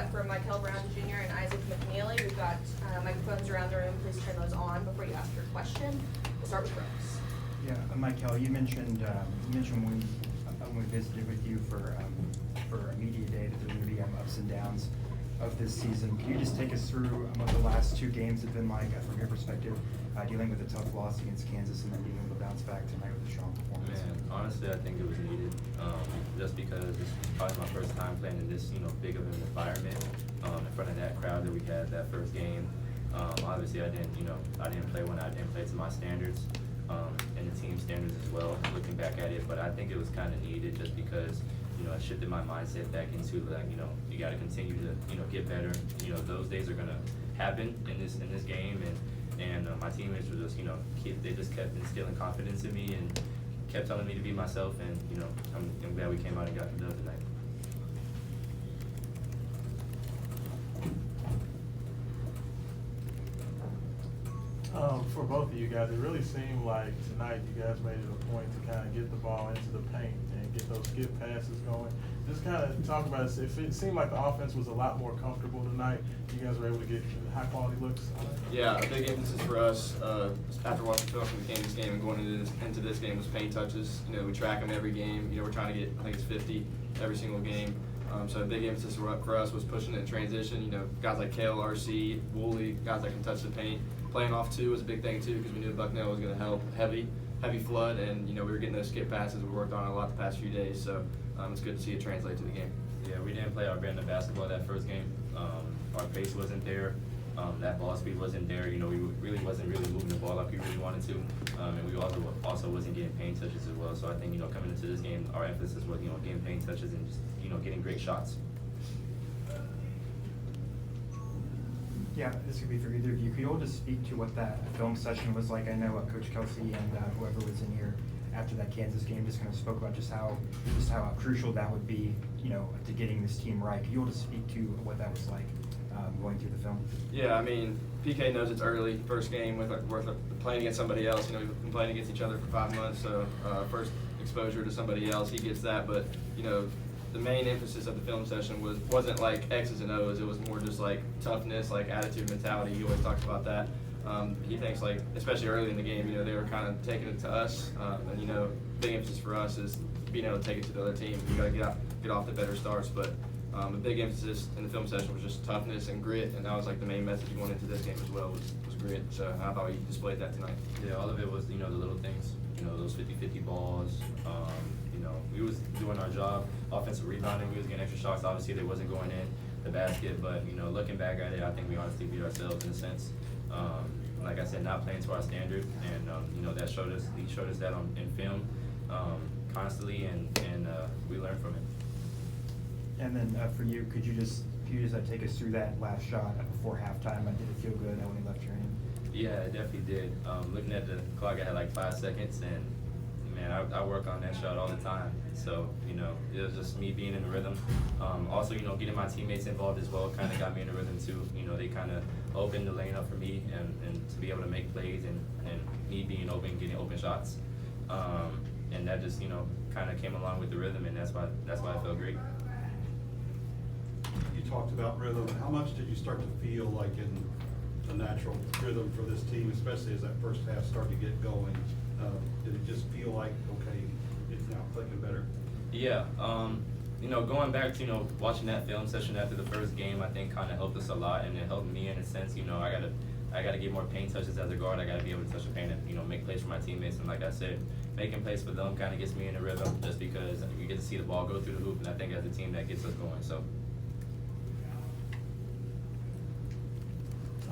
up for Mikel Brown Jr. and Isaac McKneely. We've got microphones around the room. Please turn those on before you ask your question. We'll start with Brooks. Yeah, Mikel, you mentioned when we visited with you for a media day that there would be ups and downs of this season. Can you just take us through what the last two games have been like from your perspective, dealing with a tough loss against Kansas and then being able to bounce back tonight with a strong performance? Man, honestly, I think it was needed, just because it's probably my first time playing in this, big of an environment, in front of that crowd that we had that first game. Obviously, I didn't play when I didn't play to my standards, and the team standards as well, looking back at it, but I think it was kind of needed just because, I shifted my mindset back into you got to continue to, get better. Those days are going to happen in this game, and my teammates were just, they just kept instilling confidence in me and kept telling me to be myself, and, I'm glad we came out and got the dub tonight. For both of you guys, it really seemed like tonight you guys made it a point to kind of get the ball into the paint and get those skip passes going. Just kind of talk about it. It seemed like the offense was a lot more comfortable tonight. You guys were able to get high quality looks on it. Yeah, a big emphasis for us after watching film from the Kansas game and going into this game was paint touches. We track them every game. We're trying to get, I think it's 50 every single game. So a big emphasis for us was pushing it in transition. Guys like Kale, RC, Woolley, guys that can touch the paint. Playing off two was a big thing too because we knew Bucknell was going to help heavy flood, and we were getting those skip passes. We worked on it a lot the past few days, so it's good to see it translate to the game. Yeah, we didn't play our brand of basketball that first game. Our pace wasn't there. That ball speed wasn't there. We really wasn't moving the ball like we really wanted to, and we also wasn't getting paint touches as well. So I think coming into this game, our emphasis was getting paint touches and just getting great shots. Yeah, this could be for either of you. Could you all just speak to what that film session was like? I know Coach Kelsey and whoever was in here after that Kansas game just kind of spoke about just how crucial that would be, to getting this team right. Could you all just speak to what that was like going through the film? Yeah, PK knows it's early, first game with playing against somebody else. We've been playing against each other for 5 months, so first exposure to somebody else, he gets that. But the main emphasis of the film session wasn't like X's and O's. It was more just like toughness, like attitude, mentality. He always talks about that. He thinks especially early in the game, they were kind of taking it to us, and big emphasis for us is being able to take it to the other team. You got to get off the better starts, but a big emphasis in the film session was just toughness and grit, and that was the main message going into this game as well was grit. So I thought he displayed that tonight. Yeah, all of it was the little things, those 50-50 balls. We was doing our job, offensive rebounding. We was getting extra shots. Obviously, they wasn't going in the basket, but looking back at it, I think we honestly beat ourselves in a sense. Like I said, not playing to our standard, and that showed us. He showed us that in film constantly, and we learned from it. And then for you, could you just take us through that last shot before halftime? Did it feel good when it left your hand? Yeah, it definitely did. Looking at the clock, I had 5 seconds, and man, I work on that shot all the time. So, it was just me being in the rhythm. Also, getting my teammates involved as well kind of got me in the rhythm too. They kind of opened the lane up for me and to be able to make plays and me being open, getting open shots. And that just, kind of came along with the rhythm, and that's why I felt great. You talked about rhythm. How much did you start to feel like in the natural rhythm for this team, especially as that first half started to get going? Did it just feel like, okay, it's now clicking better? Yeah, going back to, watching that film session after the first game, I think kind of helped us a lot, and it helped me in a sense. I gotta get more paint touches as a guard. I gotta be able to touch the paint and, make plays for my teammates. And like I said, making plays for them kind of gets me in a rhythm just because you get to see the ball go through the hoop, and I think as a team that gets us going, so.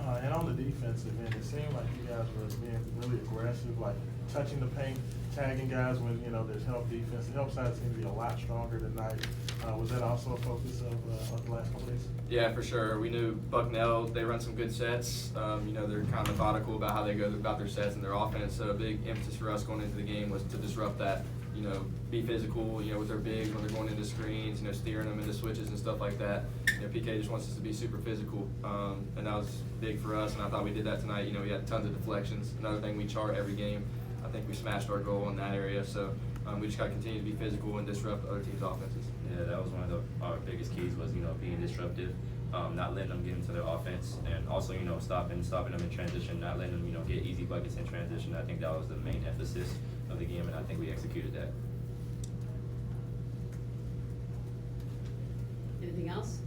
And on the defensive end, it seemed like you guys were being really aggressive, touching the paint, tagging guys when there's help defense. The help side seemed to be a lot stronger tonight. Was that also a focus of the last couple days? Yeah, for sure. We knew Bucknell, they run some good sets. They're kind of methodical about how they go about their sets and their offense. So a big emphasis for us going into the game was to disrupt that. Be physical, with their bigs when they're going into screens, steering them into switches and stuff like that. PK just wants us to be super physical, and that was big for us, and I thought we did that tonight. We had tons of deflections. Another thing we chart every game. I think we smashed our goal in that area, so we just got to continue to be physical and disrupt other teams' offenses. Yeah, that was one of our biggest keys was, being disruptive. not letting them get into their offense, and also, you know, stopping them in transition, not letting them, you know, get easy buckets in transition. I think that was the main emphasis of the game, and I think we executed that. Anything else?